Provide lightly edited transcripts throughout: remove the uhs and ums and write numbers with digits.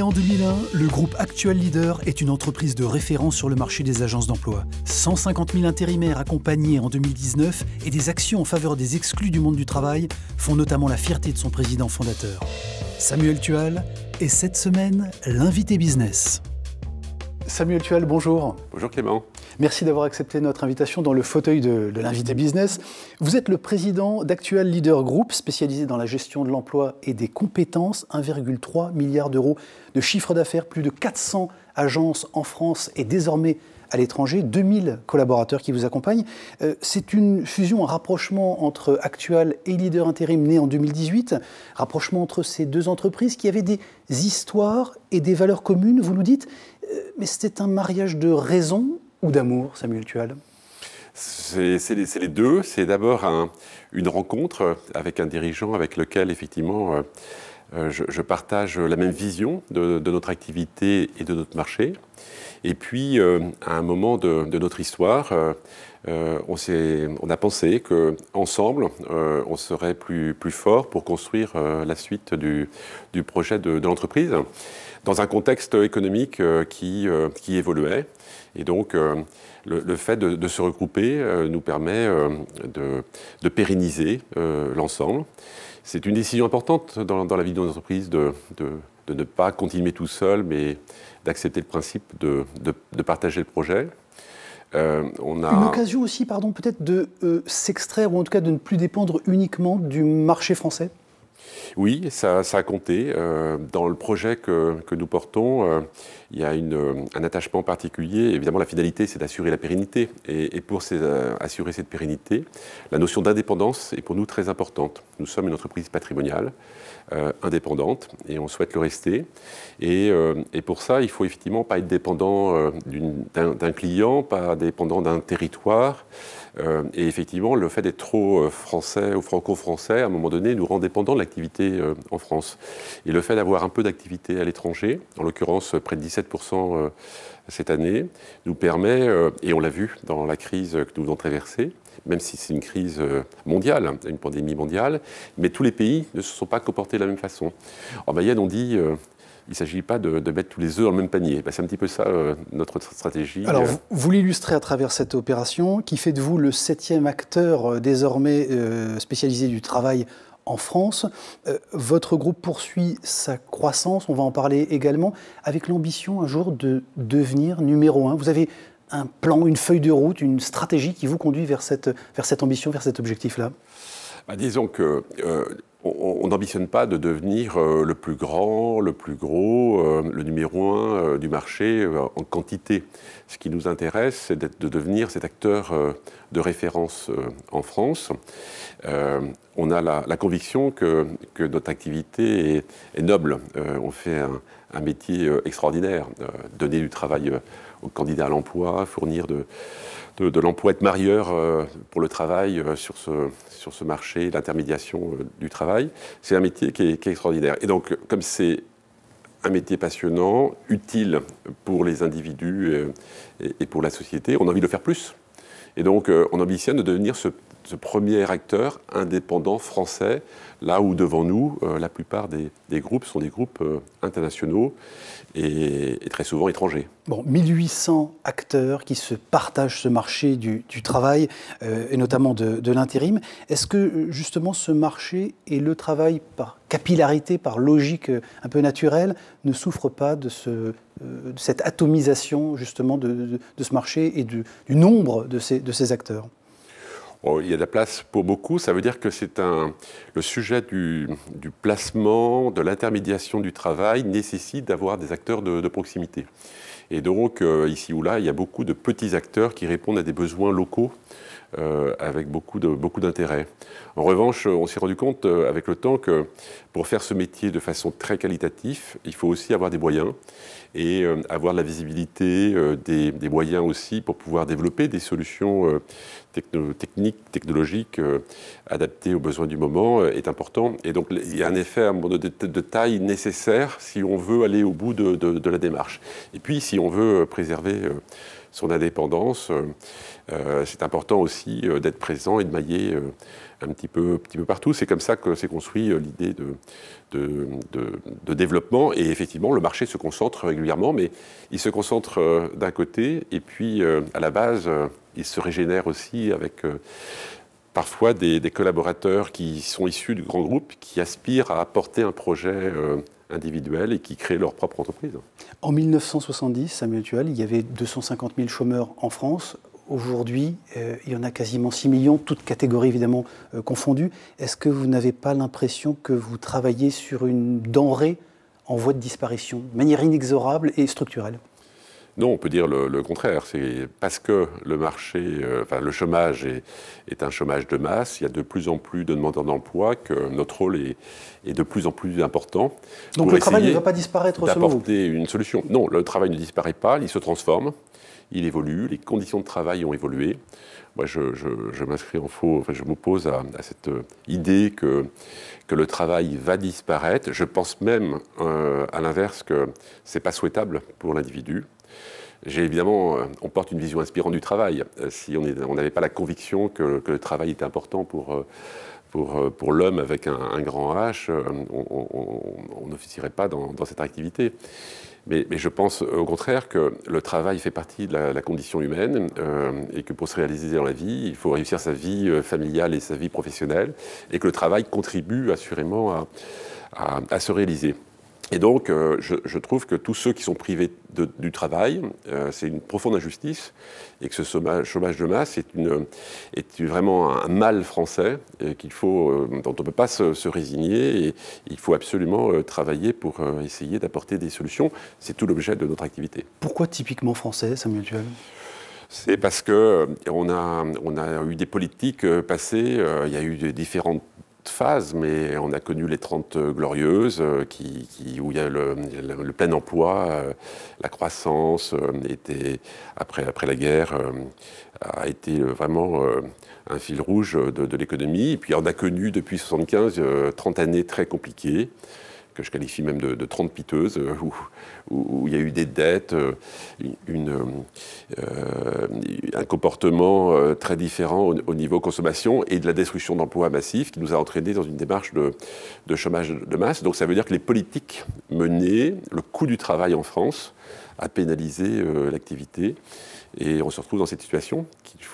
Créé en 2001, le groupe Actual Leader est une entreprise de référence sur le marché des agences d'emploi. 150 000 intérimaires accompagnés en 2019 et des actions en faveur des exclus du monde du travail font notamment la fierté de son président fondateur. Samuel Tual est cette semaine l'invité business. Samuel Tual, bonjour. Bonjour Clément. Merci d'avoir accepté notre invitation dans le fauteuil de l'invité business. Vous êtes le président d'Actual Leader Group, spécialisé dans la gestion de l'emploi et des compétences. 1,3 milliard d'euros de chiffre d'affaires, plus de 400 agences en France et désormais à l'étranger, 2000 collaborateurs qui vous accompagnent. C'est une fusion, un rapprochement entre Actual et Leader Intérim né en 2018, rapprochement entre ces deux entreprises qui avaient des histoires et des valeurs communes, vous nous dites, mais c'était un mariage de raison ou d'amour, Samuel Tual? C'est les deux. C'est d'abord une rencontre avec un dirigeant avec lequel, effectivement, je partage la même vision de notre activité et de notre marché. Et puis, à un moment de notre histoire, on a pensé qu'ensemble, on serait plus fort pour construire la suite du projet de l'entreprise, dans un contexte économique qui évoluait. Et donc, le fait de se regrouper nous permet de pérenniser l'ensemble. C'est une décision importante dans la vie de l'entreprise de ne pas continuer tout seul, mais d'accepter le principe de partager le projet. Une occasion aussi, pardon, peut-être de s'extraire, ou en tout cas de ne plus dépendre uniquement du marché français? Oui, ça a compté. Dans le projet que nous portons, il y a un attachement particulier. Évidemment, la finalité, c'est d'assurer la pérennité. Et pour assurer cette pérennité, la notion d'indépendance est pour nous très importante. Nous sommes une entreprise patrimoniale, indépendante, et on souhaite le rester. Et pour ça, il faut effectivement pas être dépendant d'un client, pas dépendant d'un territoire. Et effectivement, le fait d'être trop français ou franco-français, à un moment donné, nous rend dépendants de l'activité en France. Et le fait d'avoir un peu d'activité à l'étranger, en l'occurrence près de 17% cette année, nous permet, et on l'a vu dans la crise que nous venons de traverser, même si c'est une crise mondiale, une pandémie mondiale, mais tous les pays ne se sont pas comportés de la même façon. En Mayenne, on dit... il ne s'agit pas de mettre tous les œufs dans le même panier. C'est un petit peu ça, notre stratégie. Alors, vous l'illustrez à travers cette opération qui fait de vous le 7e acteur désormais spécialisé du travail en France. Votre groupe poursuit sa croissance, on va en parler également, avec l'ambition un jour de devenir numéro 1. Vous avez un plan, une feuille de route, une stratégie qui vous conduit vers cette ambition, vers cet objectif-là? Disons que... on n'ambitionne pas de devenir le plus grand, le plus gros, le numéro 1 du marché en quantité. Ce qui nous intéresse, c'est de devenir cet acteur de référence en France. On a la conviction que notre activité est noble. On fait un métier extraordinaire, donner du travail aux candidats à l'emploi, fournir de l'emploi, être marieur pour le travail sur ce marché d'intermédiation du travail. C'est un métier qui est extraordinaire. Et donc, comme c'est un métier passionnant, utile pour les individus et pour la société, on a envie de le faire plus. Et donc, on ambitionne de devenir ce premier acteur indépendant français, là où devant nous, la plupart des groupes sont des groupes internationaux et très souvent étrangers. Bon, 1800 acteurs qui se partagent ce marché du travail, et notamment de l'intérim. Est-ce que justement ce marché et le travail par capillarité, par logique un peu naturelle, ne souffrent pas de cette atomisation justement de ce marché et du nombre de ces acteurs? Il y a de la place pour beaucoup. Ça veut dire que le sujet du placement, de l'intermédiation du travail nécessite d'avoir des acteurs de proximité. Et donc, ici ou là, il y a beaucoup de petits acteurs qui répondent à des besoins locaux avec beaucoup d'intérêt. En revanche, on s'est rendu compte avec le temps que pour faire ce métier de façon très qualitative, il faut aussi avoir des moyens et avoir de la visibilité, des moyens aussi pour pouvoir développer des solutions techniques, technologiques adaptées aux besoins du moment est important. Et donc, il y a un effet à un moment de taille nécessaire si on veut aller au bout de la démarche. Et puis, si on veut préserver son indépendance, c'est important aussi d'être présent et de mailler un petit peu partout. C'est comme ça que s'est construit l'idée de développement. Et effectivement, le marché se concentre régulièrement, mais il se concentre d'un côté, et puis à la base, il se régénère aussi avec parfois des collaborateurs qui sont issus du grand groupe, qui aspirent à apporter un projet individuel et qui créent leur propre entreprise. En 1970, Samuel Tual, il y avait 250 000 chômeurs en France. Aujourd'hui, il y en a quasiment 6 millions, toutes catégories évidemment confondues. Est-ce que vous n'avez pas l'impression que vous travaillez sur une denrée en voie de disparition, de manière inexorable et structurelle ? Non, on peut dire le contraire. C'est parce que le marché, le chômage est un chômage de masse, il y a de plus en plus de demandeurs d'emploi, que notre rôle est de plus en plus important. Donc le travail ne va pas disparaître selon vous ? D'apporter une solution. Non, le travail ne disparaît pas, il se transforme, il évolue, les conditions de travail ont évolué. Moi, je m'inscris en faux, enfin, je m'oppose à cette idée que le travail va disparaître. Je pense même, à l'inverse, que ce n'est pas souhaitable pour l'individu. Évidemment, on porte une vision inspirante du travail. Si on n'avait pas la conviction que le travail était important pour l'homme avec un grand H, on n'officierait pas dans cette activité. Mais je pense au contraire que le travail fait partie de la condition humaine et que pour se réaliser dans la vie, il faut réussir sa vie familiale et sa vie professionnelle et que le travail contribue assurément à se réaliser. Et donc, je trouve que tous ceux qui sont privés du travail, c'est une profonde injustice, et que ce chômage de masse est vraiment un mal français dont on ne peut pas se résigner, et il faut absolument travailler pour essayer d'apporter des solutions. C'est tout l'objet de notre activité. Pourquoi typiquement français, Samuel Tual ? C'est parce qu'on a eu des politiques passées, il y a eu différentes phase, mais on a connu les 30 glorieuses, où il y a le plein emploi, la croissance, après la guerre, a été vraiment un fil rouge de l'économie. Et puis on a connu depuis 1975 30 années très compliquées, que je qualifie même de 30 piteuses, où il y a eu des dettes, un comportement très différent au niveau consommation et de la destruction d'emplois massifs qui nous a entraînés dans une démarche de chômage de masse. Donc ça veut dire que les politiques menées, le coût du travail en France, a pénalisé l'activité. Et on se retrouve dans cette situation,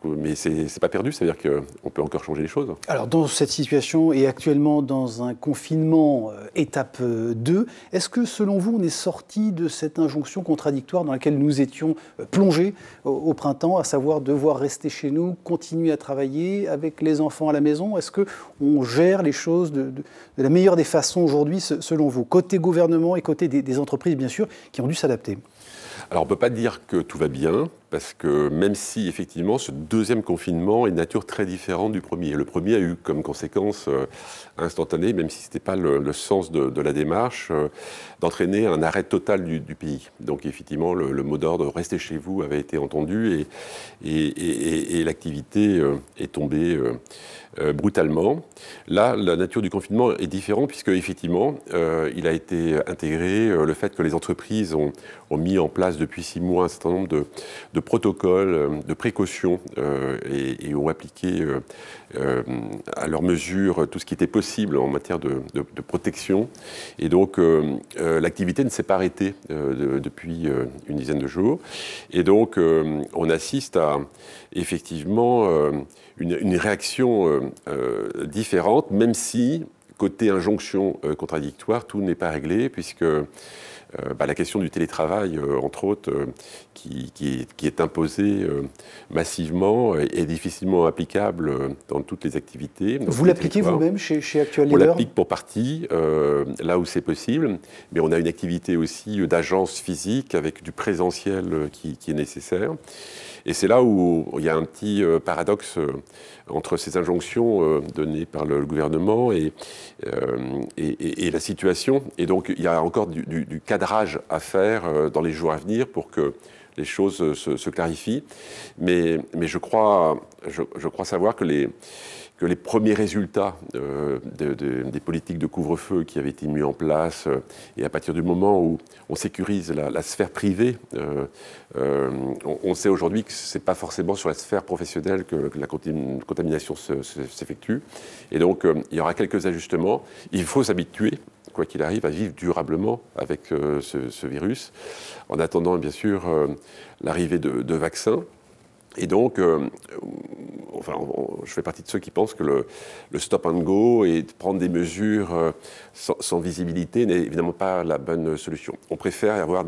mais c'est pas perdu, c'est-à-dire qu'on peut encore changer les choses. Alors dans cette situation et actuellement dans un confinement étape 2, est-ce que selon vous on est sorti de cette injonction contradictoire dans laquelle nous étions plongés au printemps, à savoir devoir rester chez nous, continuer à travailler avec les enfants à la maison? Est-ce qu'on gère les choses de la meilleure des façons aujourd'hui selon vous, côté gouvernement et côté des entreprises bien sûr, qui ont dû s'adapter? Alors on ne peut pas dire que tout va bien, parce que même si effectivement ce deuxième confinement est de nature très différente du premier. Le premier a eu comme conséquence instantanée, même si ce n'était pas le sens de la démarche, d'entraîner un arrêt total du pays. Donc effectivement le mot d'ordre « restez chez vous » avait été entendu et l'activité est tombée brutalement. Là, la nature du confinement est différente puisque effectivement il a été intégré le fait que les entreprises ont mis en place depuis 6 mois un certain nombre de protocoles, de précautions et ont appliqué à leurs mesures tout ce qui était possible en matière de protection. Et donc l'activité ne s'est pas arrêtée depuis une dizaine de jours. Et donc on assiste à effectivement une réaction différente, même si côté injonction contradictoire, tout n'est pas réglé puisque la question du télétravail, entre autres, qui est imposée massivement est difficilement applicable dans toutes les activités. Vous l'appliquez vous-même chez Actual Leader ? On l'applique pour partie, là où c'est possible, mais on a une activité aussi d'agence physique avec du présentiel qui est nécessaire. Et c'est là où il y a un petit paradoxe entre ces injonctions données par le gouvernement et la situation. Et donc, il y a encore du cadrage à faire dans les jours à venir pour que les choses se clarifient. Mais je crois savoir que les premiers résultats des politiques de couvre-feu qui avaient été mis en place, et à partir du moment où on sécurise la sphère privée, on sait aujourd'hui que ce n'est pas forcément sur la sphère professionnelle que la contamination s'effectue. Et donc, il y aura quelques ajustements. Il faut s'habituer, quoi qu'il arrive, à vivre durablement avec ce virus, en attendant, bien sûr, l'arrivée de vaccins. Et donc, je fais partie de ceux qui pensent que le stop and go et de prendre des mesures sans visibilité n'est évidemment pas la bonne solution. On préfère avoir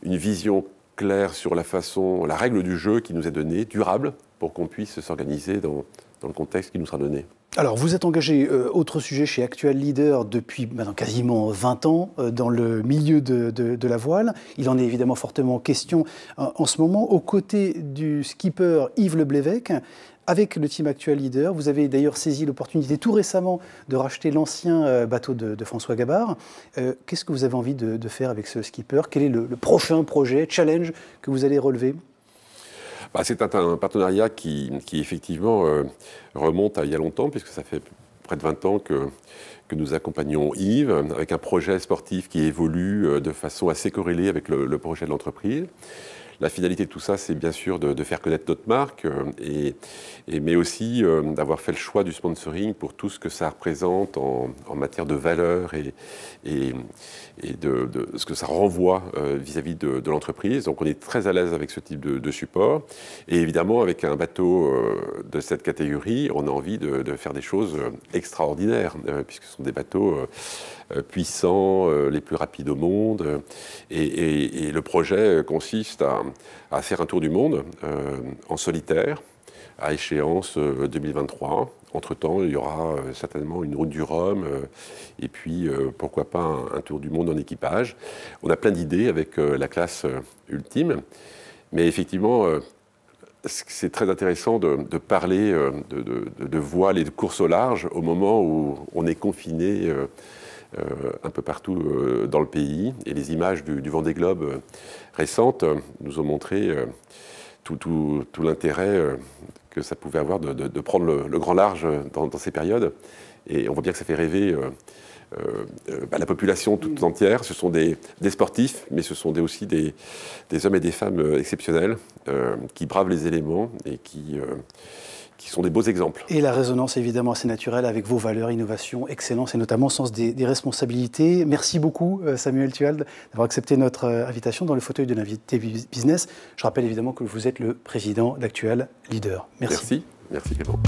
une vision claire sur la règle du jeu qui nous est donnée, durable, pour qu'on puisse s'organiser dans le contexte qui nous sera donné. Alors, vous êtes engagé, autre sujet, chez Actual Leader depuis maintenant quasiment 20 ans dans le milieu de la voile. Il en est évidemment fortement question en ce moment. Aux côtés du skipper Yves Le Blévec, avec le team Actual Leader, vous avez d'ailleurs saisi l'opportunité tout récemment de racheter l'ancien bateau de François Gabard. Qu'est-ce que vous avez envie de faire avec ce skipper? Quel est le prochain projet, challenge que vous allez relever? C'est un partenariat qui effectivement remonte à il y a longtemps, puisque ça fait près de 20 ans que nous accompagnons Yves, avec un projet sportif qui évolue de façon assez corrélée avec le projet de l'entreprise. La finalité de tout ça, c'est bien sûr de faire connaître notre marque, mais aussi d'avoir fait le choix du sponsoring pour tout ce que ça représente en matière de valeur et de ce que ça renvoie vis-à-vis de l'entreprise. Donc on est très à l'aise avec ce type de support. Et évidemment, avec un bateau de cette catégorie, on a envie de faire des choses extraordinaires, puisque ce sont des bateaux puissants, les plus rapides au monde. Et le projet consiste à faire un tour du monde en solitaire, à échéance 2023. Entre-temps, il y aura certainement une route du Rhum et puis, pourquoi pas, un tour du monde en équipage. On a plein d'idées avec la classe ultime, mais effectivement, c'est très intéressant de parler de voile et de course au large au moment où on est confiné un peu partout dans le pays. Et les images du Vendée Globe récentes nous ont montré tout l'intérêt que ça pouvait avoir de prendre le grand large dans ces périodes. Et on voit bien que ça fait rêver la population toute entière. Ce sont des sportifs, mais ce sont aussi des hommes et des femmes exceptionnels qui bravent les éléments et qui sont des beaux exemples. Et la résonance évidemment assez naturelle avec vos valeurs, innovation, excellence et notamment sens des responsabilités. Merci beaucoup Samuel Tual d'avoir accepté notre invitation dans le fauteuil de l'invité business. Je rappelle évidemment que vous êtes le président d'Actual Leader. Merci. Merci Clément.